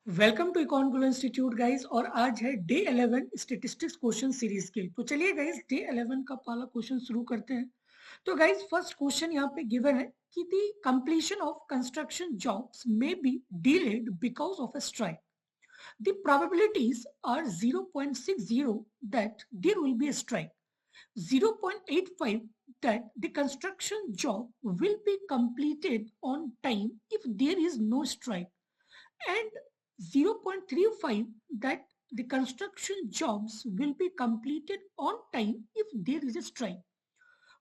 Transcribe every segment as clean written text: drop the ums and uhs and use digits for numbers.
Welcome to economical institute guys. और आज है डे 11 स्टैटिस्टिक्स क्वेश्चन सीरीज के। तो चलिए गाइस डे 11 का पहला क्वेश्चन शुरू करते हैं। तो गाइस फर्स्ट क्वेश्चन यहाँ पे गिवन है कि the completion of construction jobs may be delayed because of a strike. The probabilities are 0.60 that there will be a strike, 0.85 that the construction job will be completed on time if there is no strike, and 0.35 that the construction jobs will be completed on time if there is a strike.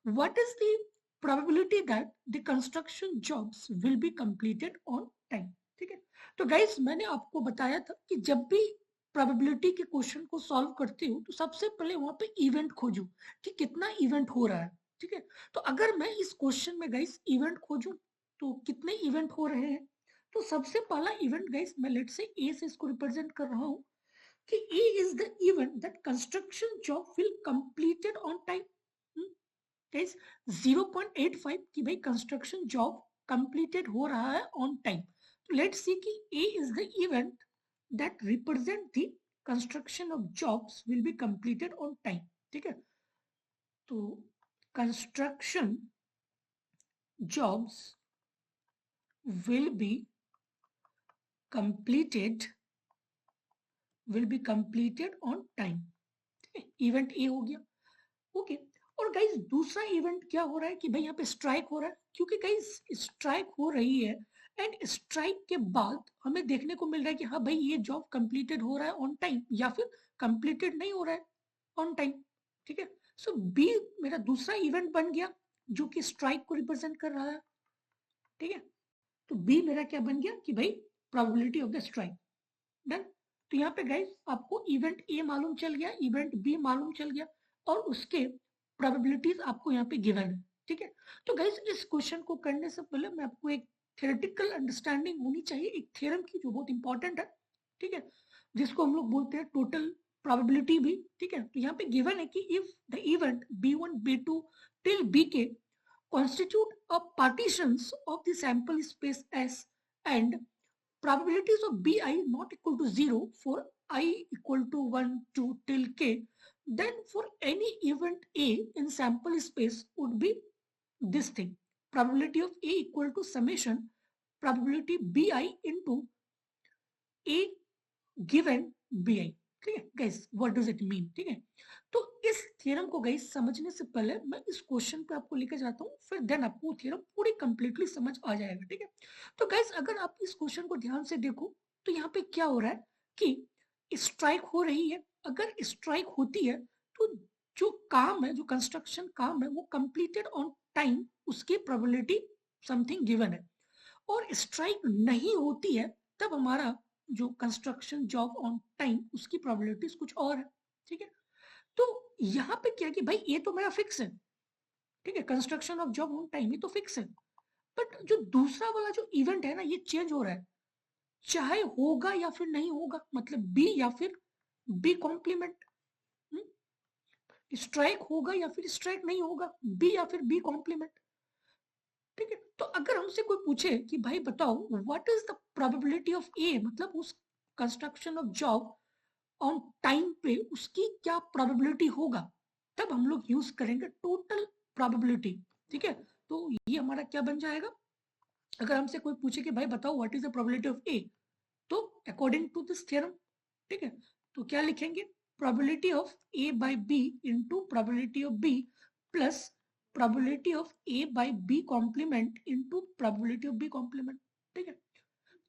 What is the probability that the construction jobs will be completed on time? ठीक है। तो guys मैंने आपको बताया था कि जब भी प्रोबेबिलिटी के क्वेश्चन को सॉल्व करते हो तो सबसे पहले वहां पे इवेंट खोजो कि कितना इवेंट हो रहा है। ठीक है। तो अगर मैं इस क्वेश्चन में गाइस इवेंट खोजूं तो कितने इवेंट हो रहे हैं। तो सबसे पहला इवेंट गाइस मैं लेट से ए से इसको रिप्रेजेंट कर रहा हूं कि A is the event that construction job will completed on time. Guys 0.85 कि भाई कंस्ट्रक्शन जॉब कंप्लीटेड हो रहा है ऑन टाइम। तो लेट्स सी कि A is the event that represent the construction of jobs will be completed on time. ठीक है। तो construction jobs will be completed on time। Event A हो गया। ओके। और गाइस दूसरा इवेंट क्या हो रहा है कि भाई यहाँ पे स्ट्राइक हो रहा है, क्योंकि गाइस स्ट्राइक हो रही है एंड स्ट्राइक के बाद हमें देखने को मिल रहा है कि हाँ भाई ये जॉब कंप्लीटेड हो रहा है ऑन टाइम या फिर कंप्लीटेड नहीं हो रहा है ऑन टाइम। ठीक है। सो बी मेरा दूसरा इवेंट बन गया जो कि स्ट्राइक को रिप्रेजेंट कर रहा है। ठीक है। तो बी मेरा क्या बन गया कि भाई probability of the strike. Done. तो यहाँ पे गाइस आपको इवेंट ए मालूम चल गया, इवेंट बी मालूम चल गया और उसके प्रोबेबिलिटीज आपको यहाँ पे गिवन है। ठीक है। तो गाइस इस क्वेश्चन को करने से पहले मैं आपको एक थ्योरेटिकल अंडरस्टैंडिंग होनी चाहिए एक थ्योरम की जो बहुत इंपॉर्टेंट है। ठीक है। जिसको हम लोग बोलते हैं टोटल प्रोबेबिलिटी भी। ठीक है। तो यहाँ पे गिवन है कि if the event B1 B2 till Bk constitute a partitions of the sample space S and probabilities of Bi not equal to 0 for I equal to 1 2 till k, then for any event A in sample space would be this thing, probability of A equal to summation probability Bi into A given Bi। ठीक है guys what does it mean. ठीक है। तो इस theorem को guys समझने से पहले मैं इस क्वेश्चन पे आपको लेकर जाता हूँ, फिर देन आपको थ्योरम पूरी कंप्लीटली समझ आ जाएगा। ठीक है। तो गाइस अगर आप इस क्वेश्चन को ध्यान से देखो तो यहाँ पे क्या हो रहा है कि स्ट्राइक हो रही है। अगर स्ट्राइक होती है तो जो काम है, जो कंस्ट्रक्शन काम है वो कंप्लीटेड ऑन टाइम, उसकी प्रोबेबिलिटी समथिंग गिवन है। और स्ट्राइक नहीं होती है तब हमारा जो कंस्ट्रक्शन जॉब ऑन टाइम उसकी प्रोबेबिलिटीज कुछ और है। ठीक है। तो यहाँ पे क्या कि भाई ये तो मेरा फिक्स है। ठीक है। Construction of job on time ये तो फिक्स है, बट जो दूसरा वाला जो इवेंट है ना ये चेंज हो रहा है, चाहे होगा या फिर नहीं होगा, मतलब बी या फिर बी कॉम्प्लीमेंट। स्ट्राइक होगा या फिर स्ट्राइक नहीं होगा, बी या फिर बी कॉम्प्लीमेंट। ठीक है। तो अगर हमसे कोई पूछे कि भाई बताओ what is the probability of A, मतलब उस construction of job on time पे उसकी क्या प्रोबेबिलिटी होगा, तब हम लोग यूज करेंगे टोटल प्रोबेबिलिटी। ठीक है। तो ये हमारा क्या बन जाएगा, अगर हमसे कोई पूछे कि भाई बताओ what is the probability of A, तो अकॉर्डिंग टू दिस थ्योरम। ठीक है। तो क्या लिखेंगे, probability of A by B into probability of B plus probability of A by B complement into probability of B complement. ठीक है।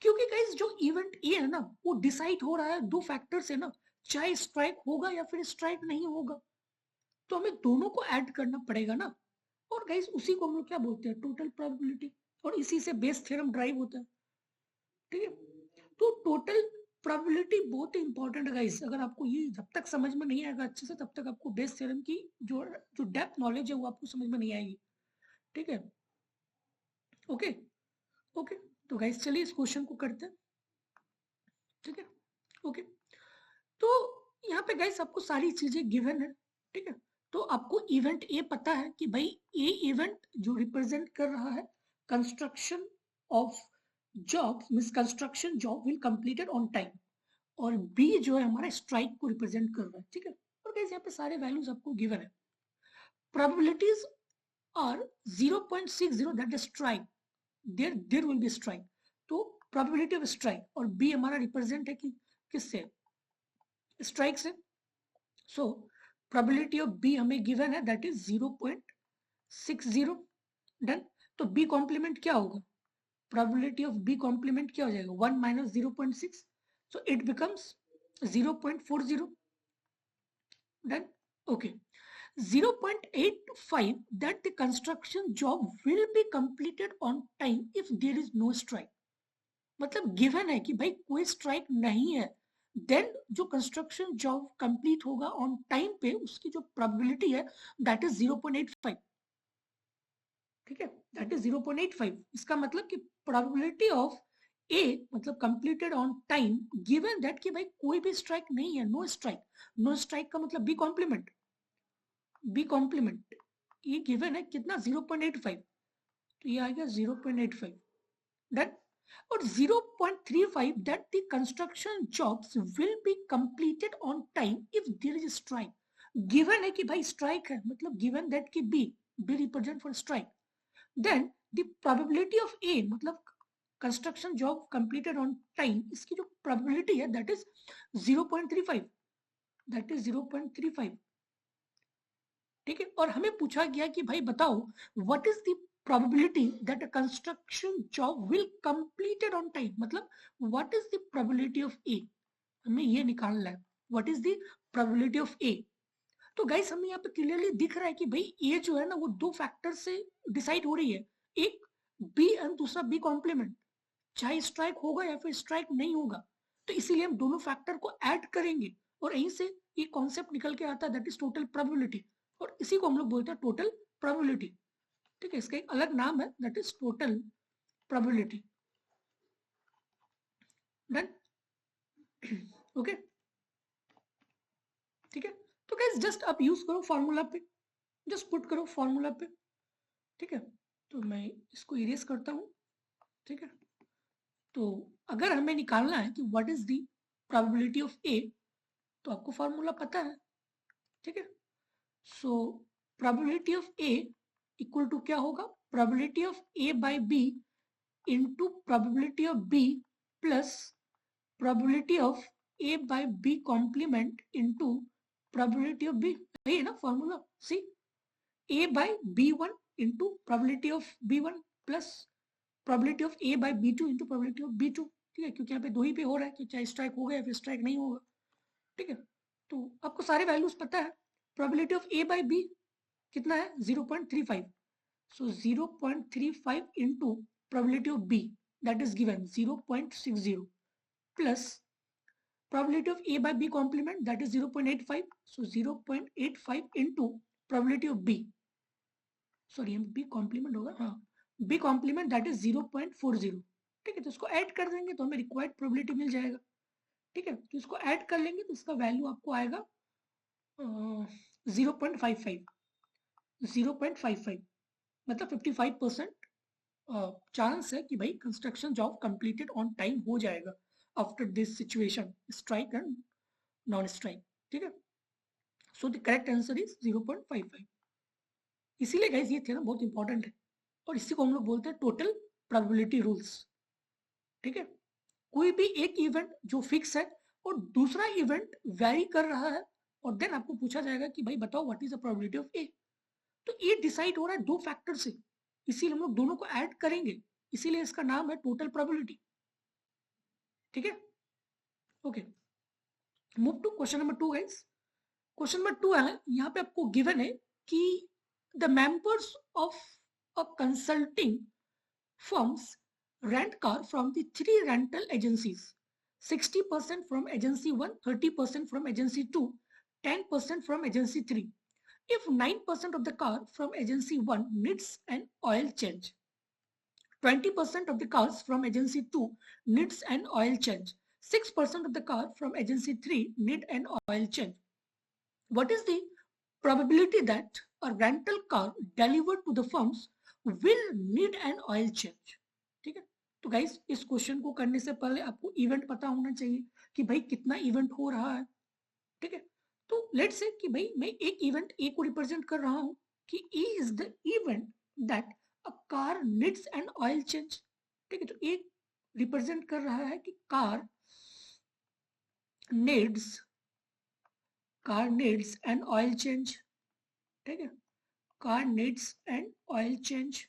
क्योंकि guys जो इवेंट ए है ना वो डिसाइड हो रहा है दो फैक्टर से ना, चाहे स्ट्राइक होगा या फिर स्ट्राइक नहीं होगा, तो हमें दोनों को ऐड करना पड़ेगा ना। और गाइस उसी को हम लोग क्या बोलते हैं, टोटल प्रोबेबिलिटी, और इसी से बेस थ्योरम ड्राइव होता है। ठीक है। तो टोटल प्रोबेबिलिटी बहुत ही इंपॉर्टेंट है गाइस। अगर आपको ये जब तक समझ में नहीं आएगा अच्छे से तब तक आपको बेस थ्योरम की जो जो डेप्थ नॉलेज है वो आपको समझ में नहीं आएगी। ठीक है। ओके। ओके। तो गाइस चलिए इस क्वेश्चन को करते हैं। ठीक है। ओके। तो यहाँ पे गाइस आपको सारी चीजें गिवन है। ठीक है। तो आपको इवेंट ए पता है कि भाई ए इवेंट जो रिप्रेजेंट कर रहा है construction of job means construction job will completed on time, और बी जो है हमारा स्ट्राइक को रिप्रेजेंट कर रहा है, ठीक है। और गाइस यहाँ पे सारे वैल्यूज आपको गिवन है। Probabilities are 0.60 that is strike, there will be strike, तो प्रोबेबिलिटी ऑफ स्ट्राइक, और बी हमारा रिप्रेजेंट है कि किससे, स्ट्राइक से। सो प्रोबेबिलिटी ऑफ बी हमें गिवन है दैट इज 0.60, डन। तो बी कॉम्प्लीमेंट क्या होगा, प्रोबेबिलिटी ऑफ बी कॉम्प्लीमेंट क्या हो जाएगा, 1 minus 0.6, so it becomes 0.40, done. Okay, 0.85 that the construction job will be completed on time if there is no strike, मतलब given है कि भाई कोई स्ट्राइक नहीं है, देन जो कंस्ट्रक्शन जॉब कंप्लीट होगा ऑन टाइम पे उसकी जो प्रोबेबिलिटी है दैट इज 0.85, ठीक है, दैट इज 0.85। इसका मतलब कि प्रोबेबिलिटी ऑफ ए मतलब completed on time given that कि भाई कोई भी स्ट्राइक नहीं है, नो स्ट्राइक, नो स्ट्राइक का मतलब बी कॉम्प्लीमेंट, बी कॉम्प्लीमेंट ये गिवन है कितना 0.85, तो ये आ गया 0.85, डन। और 0.35 that the construction jobs will be completed on time if there is strike, given है कि भाई स्ट्राइक है, मतलब गिवन दैट कि B represent for strike, then the probability of A मतलब construction job completed on time, इसकी जो probability है दैट इज 0.35, दैट इज 0.35, ठीक है। और हमें पूछा गया कि भाई बताओ what is the probability that a construction job will completed on time, मतलब what is the probability of A, हमें ये निकालना है what is the probability of A. तो गाइस हमें यहाँ पे क्लियरली दिख रहा है कि भाई ये जो है ना वो दो फैक्टर से डिसाइड हो रही है, एक बी एंड दूसरा बी कॉम्प्लीमेंट, चाहे स्ट्राइक होगा या फिर स्ट्राइक नहीं होगा, तो इसीलिए हम दोनों फैक्टर को ऐड करेंगे और यहीं से ये कॉन्सेप्ट निकल के आता है दैट इज टोटल प्रोबेबिलिटी, और इसी को हम लोग बोलते हैं टोटल प्रोबेबिलिटी, ठीक है। इसका एक अलग नाम है that is total probability, done. Okay, ठीक है। तो गाइस जस्ट आप यूज करो फॉर्मूला पे, जस्ट पुट करो फॉर्मूला पे, ठीक है। तो मैं इसको इरेज करता हूँ, ठीक है। तो अगर हमें निकालना है कि what is the probability of A, तो आपको फॉर्मूला पता है, ठीक है। So probability of A equal to क्या होगा, probability of A by B into probability of B plus probability of A by B complement into probability of B, यही है ना formula, see A by B one into probability of B one plus probability of A by B two into probability of B to, ठीक है, क्योंकि यहाँ पे दो ही पे हो रहा है कि चाहे स्ट्राइक होगा या फिर स्ट्राइक नहीं होगा, ठीक है। तो आपको सारे वैल्यूज पता है, probability of A by B कितना है 0.35, so 0.35 into probability of B that is given 0.60 plus probability of a by b complement that is 0.85, so 0.85 into probability of b, sorry b complement होगा, हाँ b complement that is 0.40, ठीक है। तो इसको add कर देंगे तो हमें रिक्वायर्ड प्रोबेबिलिटी मिल जाएगा, ठीक है। तो इसको ऐड कर लेंगे तो इसका वैल्यू आपको आएगा 0.55, 0.55 मतलब 55% चांस है कि भाई construction job completed on time हो जाएगा after this situation, strike and non strike, ठीक है। So the correct answer is 0.55। इसीलिए गाइस ये थ्योरम बहुत इंपॉर्टेंट है और इसी को हम लोग बोलते हैं टोटल प्रोबेबिलिटी रूल्स, ठीक है। कोई भी एक इवेंट जो फिक्स है और दूसरा इवेंट वेरी कर रहा है और देन आपको पूछा जाएगा कि भाई बताओ what is the probability of A, तो ये डिसाइड हो रहा है दो फैक्टर से, इसीलिए हम लोग दोनों को ऐड करेंगे, इसीलिए इसका नाम है टोटल प्रोबेबिलिटी, ठीक है। Okay, move to question number 2 guys. Question number 2 है, यहाँ पे आपको गिवन है कि the members of a consulting firms rent car from the three rental agencies, 60% from agency 1, 30% from agency 2, 10% from agency 3. If 9% of the car from agency 1 needs an oil change, 20% of the cars from agency 2 needs an oil change, 6% of the car from agency 3 need an oil change. What is the probability that a rental car delivered to the firms will need an oil change, ठीक है। तो guys इस question को करने से पहले आपको event पता होना चाहिए कि भाई कितना इवेंट हो रहा है, ठीक है। तो लेट्स से कि भाई मैं एक इवेंट ए को रिप्रेजेंट कर रहा हूं कि A is the event that a car needs an oil change, ठीक है। तो ए रिप्रेजेंट कर रहा है कि car needs an oil change, ठीक है, car needs an oil change.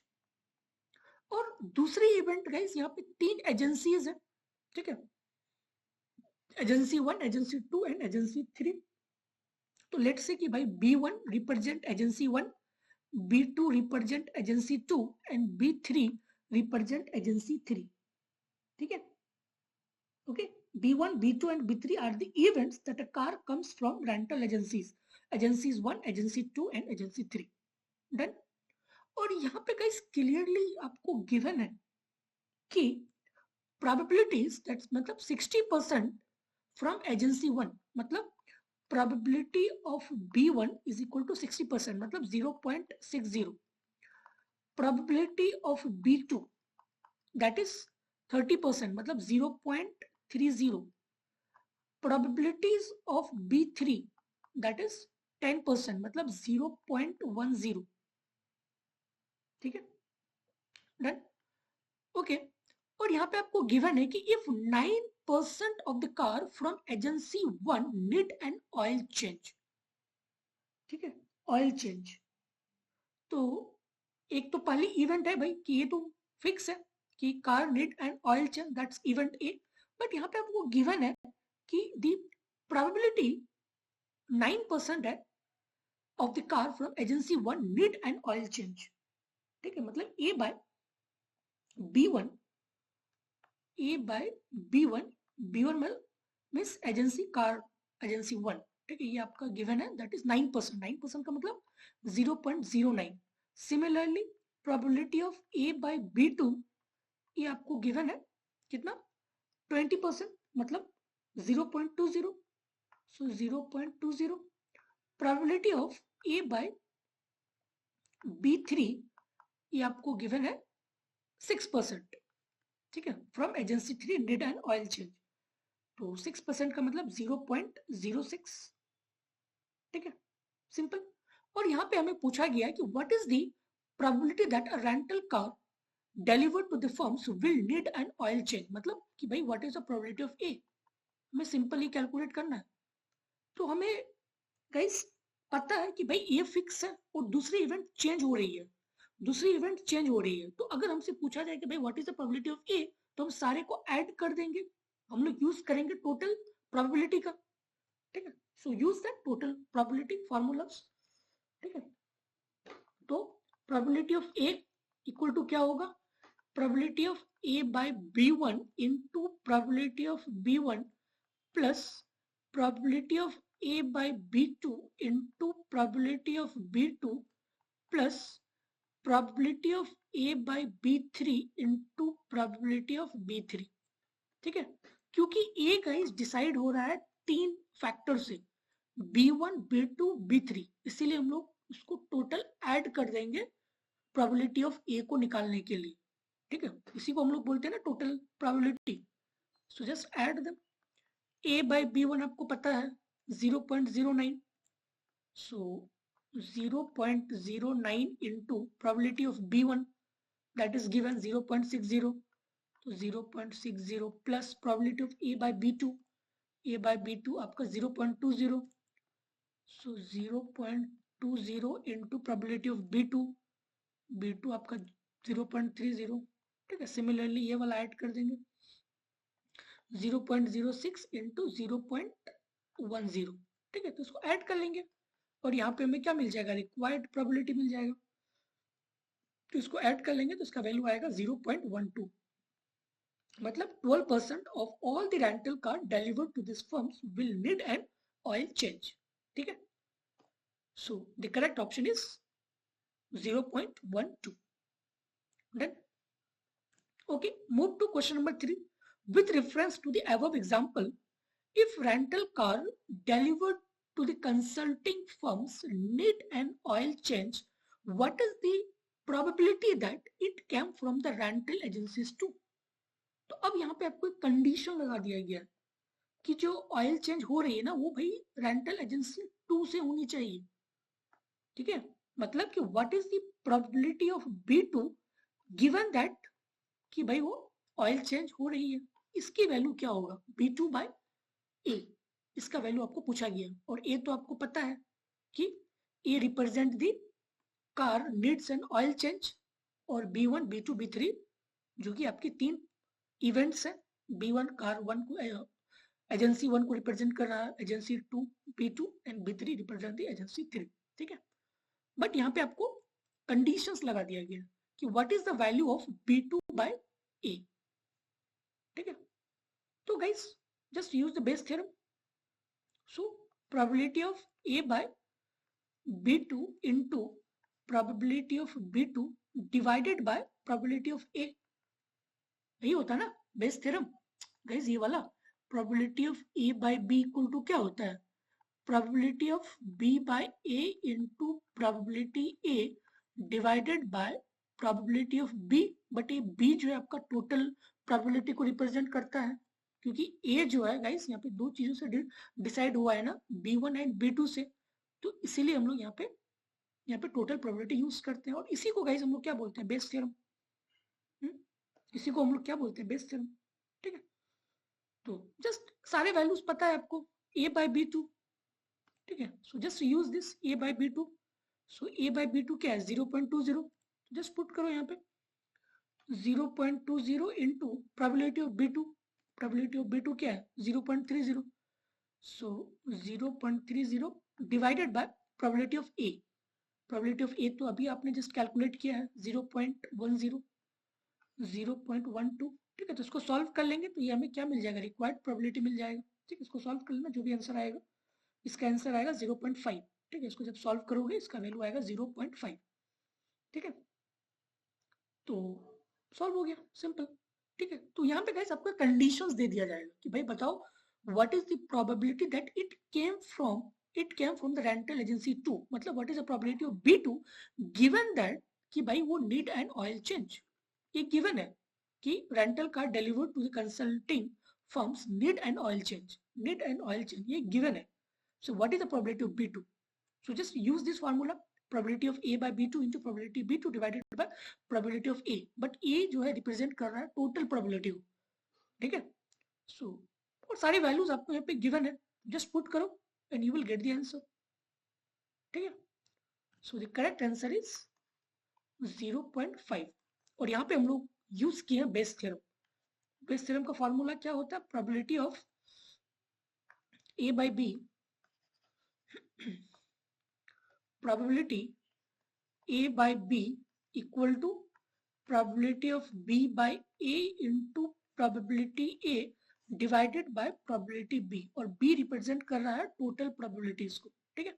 और दूसरी इवेंट गाइस यहाँ पे 3 एजेंसीज है, ठीक है, एजेंसी 1, एजेंसी 2 एंड एजेंसी 3। तो लेट्स से कि भाई B1 represent agency 1, B2 represent agency 2 and B3 represent agency 3, ठीक है। Okay, B1, B2 and B3 are the events that a car comes from rental agencies, agencies 1, agency 2 and agency 3, done। और यहाँ पे guys clearly आपको given है कि probabilities that's मतलब 60% from agency 1, मतलब probability of B1 is equal to 60%, मतलब 0.60, probability of B2 that is 30%, मतलब 0.30, probabilities of B3 that is 10%, मतलब 0.10, ठीक है, डन। ओके, और यहाँ पे आपको गिवन है कि if 9% of the car from agency 1 need an oil change, ठीक है, ऑयल चेंज। तो एक तो पहली इवेंट है भाई कि ये तो फिक्स है कि car need an oil change, that's event A. But यहाँ पे आपको गिवन है कि दी प्रोबेबिलिटी 9% है of the car from agency 1 need an oil change, ठीक है, मतलब A by B1, A by B1 means agency car agency 1, ठीक है, ये आपका गिवन है, दैट इज 9%, 9% का मतलब 0.09। Similarly probability of A by B2 ये आपको गिवन है कितना, 20%, मतलब 0.20, so 0.20। Probability of A by B3 ये आपको गिवन है 6%, ठीक है, from agency 3 need an oil change. तो 6% का मतलब 0.06, ठीक है, सिंपल। और यहाँ पे हमें पूछा गया है कि what is the probability that a rental car delivered to the firms will need an oil change, मतलब कि भाई what is the probability of A, हमें सिंपली कैलकुलेट करना है। तो हमें गाइस पता है कि भाई ये फिक्स है और दूसरी इवेंट चेंज हो रही है, दूसरी इवेंट चेंज हो रही है। तो अगर हमसे पूछा जाए कि भाई what is the probability of A, तो हम सारे को ऐड कर देंगे, हम लोग यूज करेंगे टोटल प्रोबेबिलिटी का, ठीक है। So use that total probability formulas, ठीक है। तो probability of A equal to क्या होगा, probability of A by B1 into probability of B1 plus probability of A by B2 into probability of B2 plus probability of A by B3 into probability of B3, ठीक है। क्योंकि A guys decide हो रहा है 3 factor से, B1, B2, B3, इसीलिए हम लोग उसको टोटल ऐड कर देंगे प्रोबेबिलिटी ऑफ A को निकालने के लिए, ठीक है। इसी को हम लोग बोलते हैं ना total probability. So just add them, A by B1 आपको पता है 0.09, so 0.09 into probability of B1 that is given 0.60, तो 0.60 plus probability of A by B2 आपका 0.20, so 0.20 into probability of B2 आपका 0.30, ठीक है। सिमिलरली ये वाला ऐड कर देंगे 0.06 इंटू 0.10, ठीक है। तो इसको ऐड कर लेंगे और यहाँ पे हमें क्या मिल जाएगा, रिक्वायर्ड प्रोबेबिलिटी मिल जाएगा। तो इसको ऐड कर लेंगे तो इसका वैल्यू आएगा 0.12, मतलब 12% of all the rental car delivered to this firms will need an oil change, ठीक है। So the correct option is 0.12, done. Okay, move to question number 3. With reference to the above example, if rental car delivered to the consulting firms need an oil change, what is the probability that it came from the rental agencies too? तो अब यहाँ पे आपको एक condition लगा दिया गया कि जो ऑयल चेंज हो रही है ना वो भाई रेंटल एजेंसी 2 से होनी चाहिए, ठीक है। मतलब कि what is the probability of B2 given that कि भाई वो ऑयल चेंज हो रही है, इसकी वैल्यू क्या होगा B2 बाय ए, इसका वैल्यू आपको पूछा गया। और ए तो आपको पता है कि A represent the car needs an oil change, और B1 B2 B3 जो कि आपके 3 इवेंट्स है। B1 कार 1 को एजेंसी 1 को रिप्रेजेंट कर रहा है, agency 2 B2 and B3 represent the agency 3, ठीक है। बट यहाँ पे आपको कंडीशंस लगा दिया गया कि what is the value of B2 by A, ठीक है। तो guys just use the Bayes theorem. So probability of A by B2 into probability of B2 divided by probability of A, यही होता है ना बेस थ्योरम गाइस। ये वाला probability of A by B equal to क्या होता है, probability of B by A into probability A divided by probability of B। But ये B जो है आपका टोटल प्रोबेबिलिटी को रिप्रेजेंट करता है, क्योंकि A जो है गाइस यहाँ पे दो चीजों से डिसाइड हुआ है ना, B1 एंड B2 से, तो इसीलिए हम लोग यहाँ पे टोटल प्रोबेबिलिटी यूज करते हैं। और इसी को गाइस हम लोग क्या बोलते हैं, बेस थ्योरम। इसी को हम लोग क्या बोलते हैं, बेस थ्योरम, ठीक है। तो जस्ट सारे वैल्यूज पता है आपको, a बाय B2, ठीक है। So just use this a by B2। So a by B2 क्या है 0.20, जस्ट पुट करो यहाँ पे 0.20 into probability of B2, probability of B2 क्या है 0.30, so 0.30 divided by probability of A। Probability of A तो अभी आपने जस्ट कैलकुलेट किया है 0.10, 0.12, ठीक है। तो इसको सॉल्व कर लेंगे तो ये हमें क्या मिल जाएगा, रिक्वायर्ड प्रोबेबिलिटी मिल जाएगा, ठीक है। इसको सॉल्व कर लेना, जो भी आंसर आएगा इसका आंसर आएगा 0.5, ठीक है। इसको जब सॉल्व करोगे इसका वैल्यू आएगा 0.5, ठीक है। तो सॉल्व हो गया, सिंपल, ठीक है। तो यहाँ पे गाइस आपको कंडीशंस दे दिया जाएगा कि भाई बताओ what is the probability that it came from the rental agency 2, मतलब what is the probability of B2 given that कि भाई वो नीड एन ऑयल चेंज। ये गिवन है कि rental car delivered to the consulting firms need an oil change, ये given है। So what is the probability of B2? So just use this formula, probability of A by B2 into probability B2 divided by probability of A, but A जो है represent कर रहा है total probability को, ठीक है। सो और सारी वैल्यूज आपको यहाँ पे गिवन है, जस्ट पुट करो and you will get the answer, ठीक है। So the correct answer is 0.5। और यहाँ पे हम लोग यूज किए हैं बेस थ्योरम। बेस थ्योरम का फॉर्मूला क्या होता है, probability of A by B, probability A by B equal to probability of B by A into probability A divided by probability B, और B रिप्रेजेंट कर रहा है टोटल प्रोबेबिलिटीज को, ठीक है।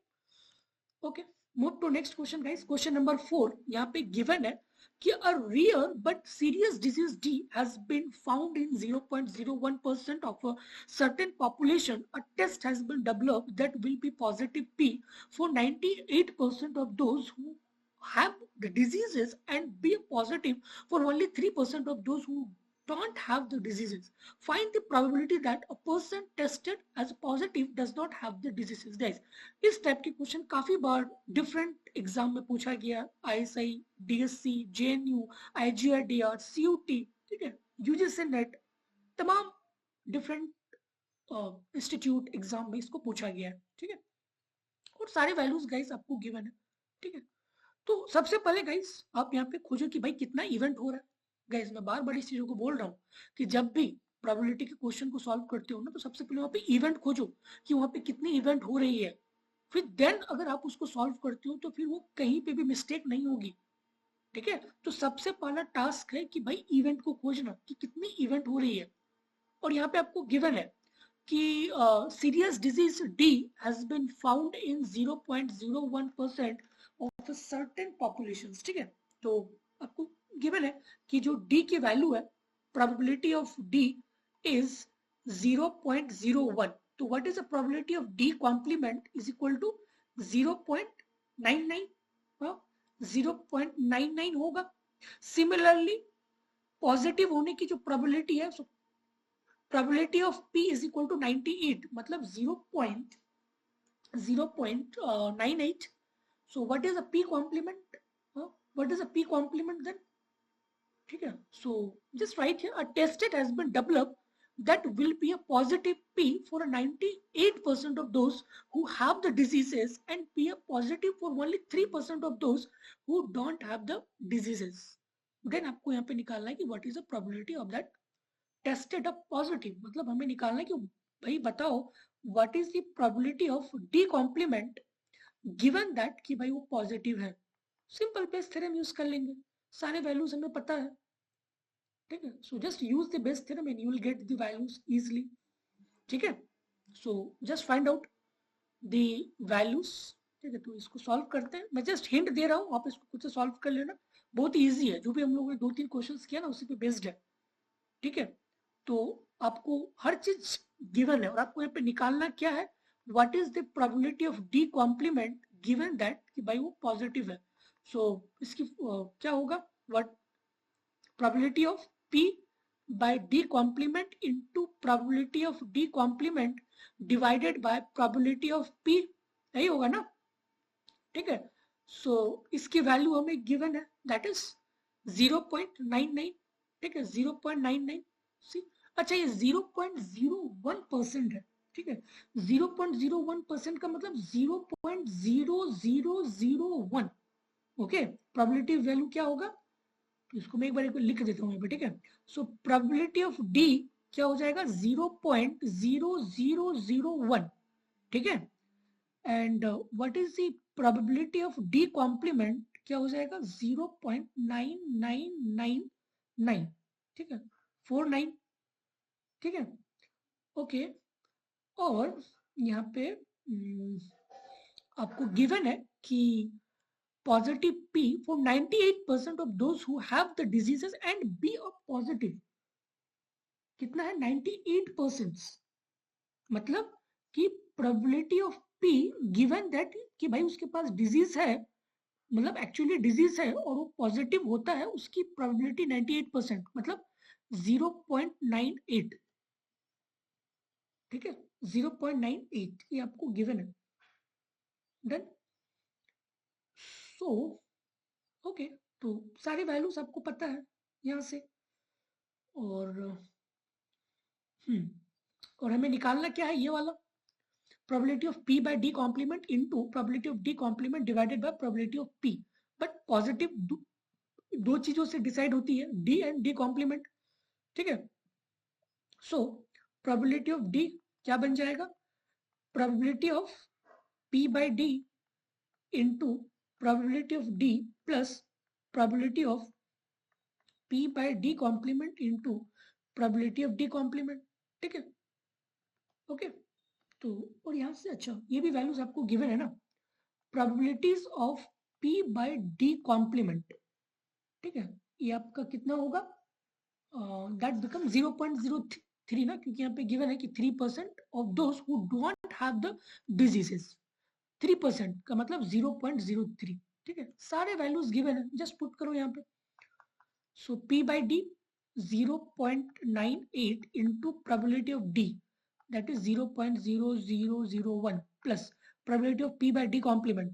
Okay, move to next question guys. Question number 4 यहाँ पे given है कि a rare but serious disease D has been found in 0.01% of a certain population. A test has been developed that will be positive P for 98% of those who have the diseases and be positive for only 3% of those who don't have the diseases. Find the probability that a person tested as positive does not have the diseases. Guys, इस type के question काफी बार different exam में पूछा गया, ISI, DSC, JNU, IGR, CUT, ठीक है, UGC net, तमाम different institute exam में इसको पूछा गया है, ठीक है। और सारे वैल्यूज गाइस आपको गिवन है, ठीक है। तो सबसे पहले गाइस आप यहाँ पे खोजो कि भाई कितना इवेंट हो रहा है। गाइस मैं बार बार इस चीजों को बोल रहा हूँ कि जब भी प्रोबेबिलिटी के क्वेश्चन को सॉल्व करते हो ना, तो सबसे पहले वहाँ पे इवेंट खोजो कि वहाँ पे कितनी इवेंट हो रही है। फिर देन अगर आप उसको सॉल्व करते हो तो फिर वो कहीं पे भी मिस्टेक नहीं होगी, ठीक है। तो सबसे पहला टास्क है कि भाई इवेंट को खोजना कि कितनी इवेंट हो रही है। और यहाँ पे आपको गिवन है कि serious disease D has been found in 0.01% of certain populations, ठीक है। तो आपको गिवन है कि जो डी की वैल्यू है, प्रोबेबिलिटी ऑफ डी इज 0.01, तो what is the probability of D complement is equal to 0.99, 0.99 होगा। सिमिलरली पॉजिटिव होने की जो प्रोबेबिलिटी है, so probability of P is equal to 98, मतलब 0.98. So what is a P complement? What is a P complement then? ठीक है, so just write here, a test has been developed that will be a positive P for 98% of those who have the diseases and be a positive for only 3% of those who don't have the diseases. Then आपको यहाँ पे निकालना है कि what is the probability of that tested up positive, मतलब हमें निकालना है कि भाई बताओ what is the probability of D complement given that कि भाई वो पॉजिटिव है. सिंपल बेस थ्योरम यूज कर लेंगे, सारे वैल्यूज हमें पता है. ठीक है, so just use the Bayes theorem and you will get the values easily. ठीक है, so just find out the values. ठीक है, तो इसको सॉल्व करते हैं. मैं जस्ट हिंट दे रहा हूँ, आप इसको खुद से सॉल्व कर लेना. बहुत इजी है, जो भी हम लोगों ने 2-3 क्वेश्चंस किया ना उसी पे बेस्ड है. ठीक है, तो आपको हर चीज गिवन है और आपको यहाँ पे निकालना क्या है, what is the probability of D complement given that कि भाई वो पॉजिटिव है. सो इसकी क्या होगा, what probability of P by D complement into probability of D complement divided by probability of P, यही होगा ना. ठीक है, सो इसकी वैल्यू हमें गिवन है, दैट इज 0.99. ठीक है, 0.99. सी, अच्छा ये 0.01% है. ठीक है, 0.01% का मतलब 0.0001. ओके, प्रोबेबिलिटी वैल्यू क्या होगा, इसको मैं एक बार लिख देता हूँ यहाँ पे. ठीक है, सो प्रोबेबिलिटी ऑफ डी क्या हो जाएगा, 0.0001. ठीक है, and what is the probability of D complement, क्या हो जाएगा 0.9999. ठीक है, 49. ठीक है, ओके. और यहाँ पे आपको गिवन है कि positive P for 98% of those who have the diseases and B of positive. कितना है, 98%. मतलब कि probability of P given that कि भाई उसके पास डिजीज है, मतलब एक्चुअली डिजीज है और वो पॉजिटिव होता है, उसकी प्रोबेबिलिटी 98%, मतलब 0.98. ठीक है, 0.98 ये आपको गिवन है. डन. सो ओके, तो सारी वैल्यूज आपको पता है यहाँ से. और और हमें निकालना क्या है, ये वाला probability of P by D complement into probability of D complement divided by probability of P. But positive दो चीजों से डिसाइड होती है, D एंड D complement. ठीक है, सो प्रोबेबिलिटी ऑफ D क्या बन जाएगा, probability of P by D into probability of D plus probability of P by D complement into probability of D complement. ठीक है, ओके. तो और यहाँ से अच्छा ये भी वैल्यूज आपको गिवन है ना, probabilities of P by D complement. ठीक है, ये आपका कितना होगा, दैट बिकम 0.03 ना, क्योंकि यहाँ पे गिवन है कि 3% of those who don't have the diseases. 3% का मतलब 0.03. ठीक है, सारे वैल्यूज गिवन है, जस्ट पुट करो यहाँ पे. सो P by D 0.98 into probability of D, that is 0.0001 plus probability of P by D complement,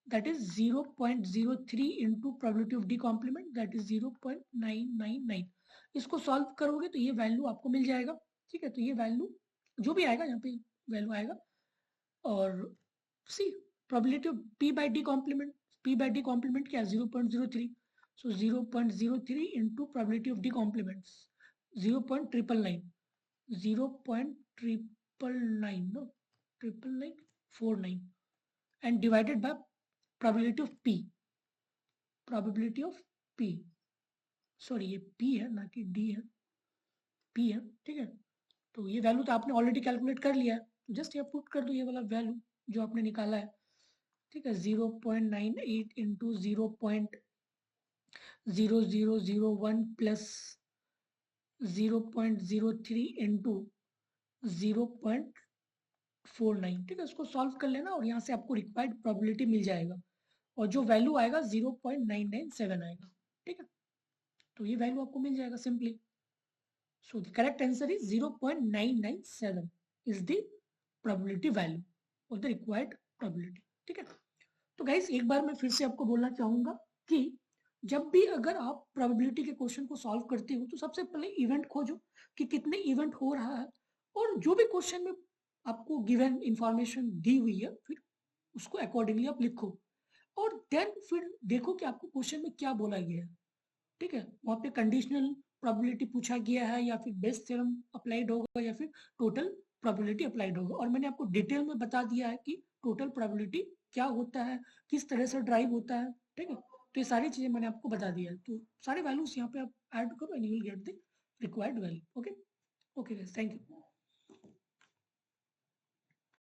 that is 0.03 into probability of D complement, that is 0.999. इसको सॉल्व करोगे तो ये वैल्यू आपको मिल जाएगा. ठीक है, तो ये वैल्यू जो भी आएगा यहाँ पे वैल्यू आएगा. और see probability of P by D complement, P by D complement क्या है, 0.03. So 0.03 into probability of D complements 0.999, 0.999, no, 99949, and divided by probability of P, probability of P, sorry ये P है ना कि D है, P है. ठीक है, तो ये वैल्यू तो आपने ऑलरेडी कैलकुलेट कर लिया है, जस्ट ये पुट कर दो ये वाला वैल्यू जो आपने निकाला है. ठीक है, 0.98 इंटू 0.0001 प्लस 0.03 इंटू 0.49. ठीक है, उसको सॉल्व कर लेना और यहाँ से आपको रिक्वायर्ड प्रोबेबिलिटी मिल जाएगा और जो वैल्यू आएगा 0.997 आएगा. ठीक है, तो ये वैल्यू आपको मिल जाएगा simply. So the correct answer is 0.997 is the probability value और द रिक्वायर्ड प्रोबेबिलिटी। ठीक है, तो गाइस एक बार मैं फिर से आपको बोलना चाहूंगा कि जब भी अगर आप प्रोबेबिलिटी के क्वेश्चन को सॉल्व करते हो तो सबसे पहले इवेंट खोजो कि कितने इवेंट हो रहा है, और जो भी क्वेश्चन में आपको गिवन इंफॉर्मेशन दी हुई है फिर उसको अकॉर्डिंगली आप लिखो, और देन फिर देखो कि आपको क्वेश्चन में क्या बोला गया है। ठीक है, वहां पे कंडीशनल प्रोबेबिलिटी पूछा गया है या फिर बेस थ्योरम अप्लाइड होगा या फिर टोटल प्रोबेबिलिटी अप्लाइड होगा, और मैंने आपको डिटेल में बता दिया है कि टोटल प्रोबेबिलिटी क्या होता है, किस तरह से ड्राइव होता है। ठीक है, तो ये सारी चीजें मैंने आपको बता दिया है, तो सारे वैल्यूज यहाँ पे आप ऐड करो and you will get the required value. Okay okay, thank you.